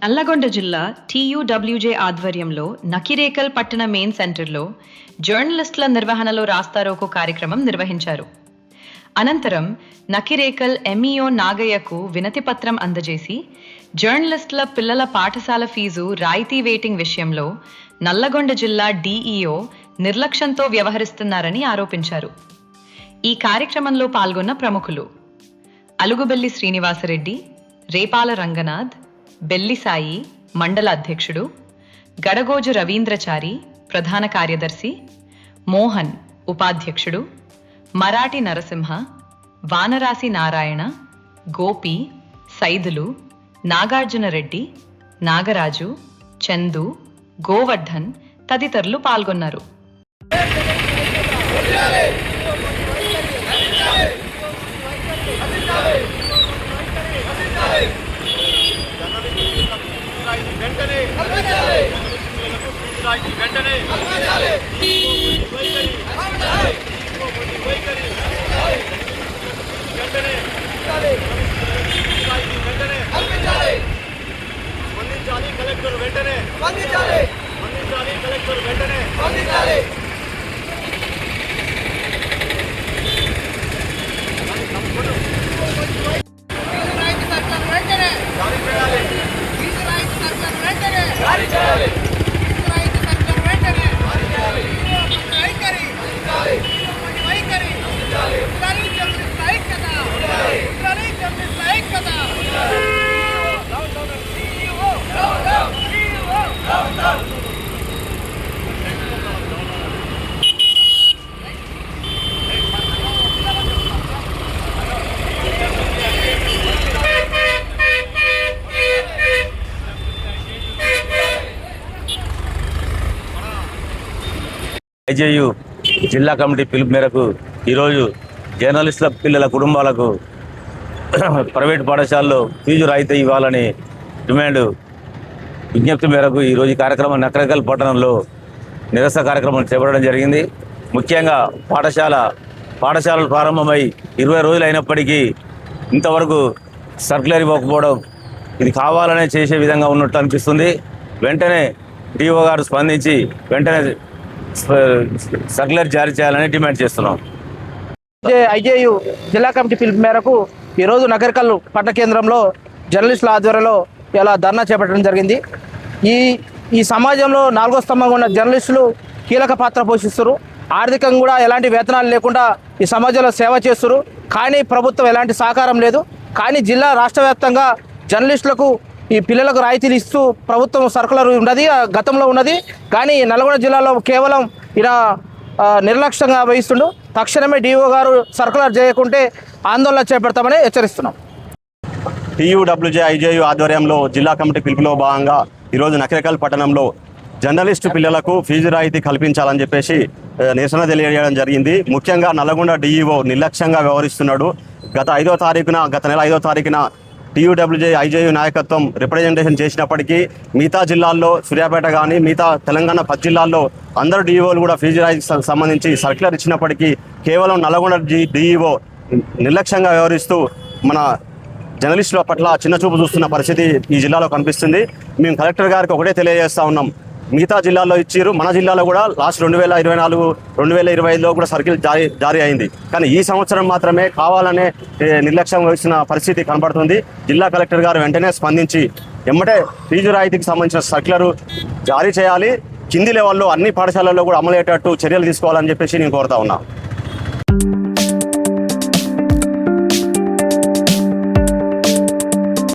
నల్లగొండ జిల్లా TUWJ ఆధ్వర్యంలో నకిరేకల్ పట్టణ మెయిన్ సెంటర్లో జర్నలిస్టుల నిర్వహణలో రాస్తారోకో కార్యక్రమం నిర్వహించారు. అనంతరం నకిరేకల్ MEO నాగయ్యకు వినతి పత్రం అందజేసి జర్నలిస్టుల పిల్లల పాఠశాల ఫీజు రాయితీ వేటింగ్ విషయంలో నల్లగొండ జిల్లా DEO నిర్లక్ష్యంతో వ్యవహరిస్తున్నారని ఆరోపించారు. ఈ కార్యక్రమంలో పాల్గొన్న ప్రముఖులు అలుగుబెల్లి శ్రీనివాసరెడ్డి, రేపాల రంగనాథ్, బెల్లి సాయి మండల అధ్యక్షుడు, గడగోజు రవీంద్రచారి ప్రధాన కార్యదర్శి, మోహన్ ఉపాధ్యక్షుడు, మరాఠీ నరసింహ, వానరాసి నారాయణ, గోపి, సైదులు, నాగార్జున రెడ్డి, నాగరాజు, చందు, గోవర్ధన్ తదితరులు పాల్గొన్నారు. IJU జిల్లా కమిటీ పిలుపు మేరకు ఈరోజు జర్నలిస్టుల పిల్లల కుటుంబాలకు ప్రైవేటు పాఠశాలలో ఫీజు రాయితీ ఇవ్వాలని డిమాండ్ విజ్ఞప్తి మేరకు ఈరోజు కార్యక్రమం నకరేకల్ పట్టణంలో నిరసన కార్యక్రమం చేపట్టడం జరిగింది. ముఖ్యంగా పాఠశాలలు ప్రారంభమై 20 రోజులు అయినప్పటికీ ఇంతవరకు సర్క్యులర్ ఇవ్వకపోవడం ఇది కావాలనే చేసే విధంగా ఉన్నట్టు అనిపిస్తుంది. వెంటనే DO గారు స్పందించి వెంటనే సర్క్యులర్ జారీ చేయాలని డిమాండ్ చేస్తున్నాం. IJU జిల్లా కమిటీ పిలుపు మేరకు ఈరోజు నగరికల్ పట్టణ కేంద్రంలో జర్నలిస్టుల ఆధ్వర్యంలో ఇలా ధర్నా చేపట్టడం జరిగింది. ఈ సమాజంలో 4వ స్తంభంగా ఉన్న జర్నలిస్టులు కీలక పాత్ర పోషిస్తారు. ఆర్థికంగా కూడా ఎలాంటి వేతనాలు లేకుండా ఈ సమాజంలో సేవ చేస్తారు. కానీ ప్రభుత్వం ఎలాంటి సహకారం లేదు. కానీ జిల్లా రాష్ట్ర వ్యాప్తంగా జర్నలిస్టులకు ఈ పిల్లలకు రాయితీలు ఇస్తూ ప్రభుత్వం సర్కులర్ ఉన్నది, గతంలో ఉన్నది. కానీ నల్గొండ జిల్లాలో కేవలం ఇలా నిర్లక్ష్యంగా వహిస్తుండు. తక్షణమే DO గారు సర్కులర్ చేయకుంటే ఆందోళన చేపడతామని హెచ్చరిస్తున్నాం. TUWJ IJU ఆధ్వర్యంలో జిల్లా కమిటీ పిలుపులో భాగంగా ఈరోజు నకరేకల్ పట్టణంలో జర్నలిస్టు పిల్లలకు ఫీజు రాయితీ కల్పించాలని చెప్పేసి నిరసన తెలియజేయడం జరిగింది. ముఖ్యంగా నల్లగొండ DEO నిర్లక్ష్యంగా వ్యవహరిస్తున్నాడు. గత నెల 5వ తారీఖున TUWJ IJU నాయకత్వం రిప్రజెంటేషన్ చేసినప్పటికీ మిగతా జిల్లాల్లో సూర్యాపేట కానీ మిగతా తెలంగాణ 10 జిల్లాల్లో అందరూ DEOలు కూడా ఫీజు రాయితీకి సంబంధించి సర్క్యులర్ ఇచ్చినప్పటికీ కేవలం నల్లగొండ DEO నిర్లక్ష్యంగా వ్యవహరిస్తూ మన జర్నలిస్టుల పట్ల చిన్నచూపు చూస్తున్న పరిస్థితి ఈ జిల్లాలో కనిపిస్తుంది. మేము కలెక్టర్ గారికి ఒకటే తెలియజేస్తూ ఉన్నాం, మిగతా జిల్లాల్లో ఇచ్చారు, మన జిల్లాలో కూడా లాస్ట్ 2024, 2025లో కూడా సర్కిల్ జారీ అయింది. కానీ ఈ సంవత్సరం మాత్రమే కావాలనే నిర్లక్ష్యం వహిస్తున్న పరిస్థితి కనబడుతుంది. జిల్లా కలెక్టర్ గారు వెంటనే స్పందించి ఎమ్మటే ఫీజు రాయితీకి సంబంధించిన సర్క్యులర్ జారీ చేయాలి, కింది లెవెల్లో అన్ని పాఠశాలల్లో కూడా అమలయ్యేటట్టు చర్యలు తీసుకోవాలని చెప్పేసి నేను కోరుతా ఉన్నా.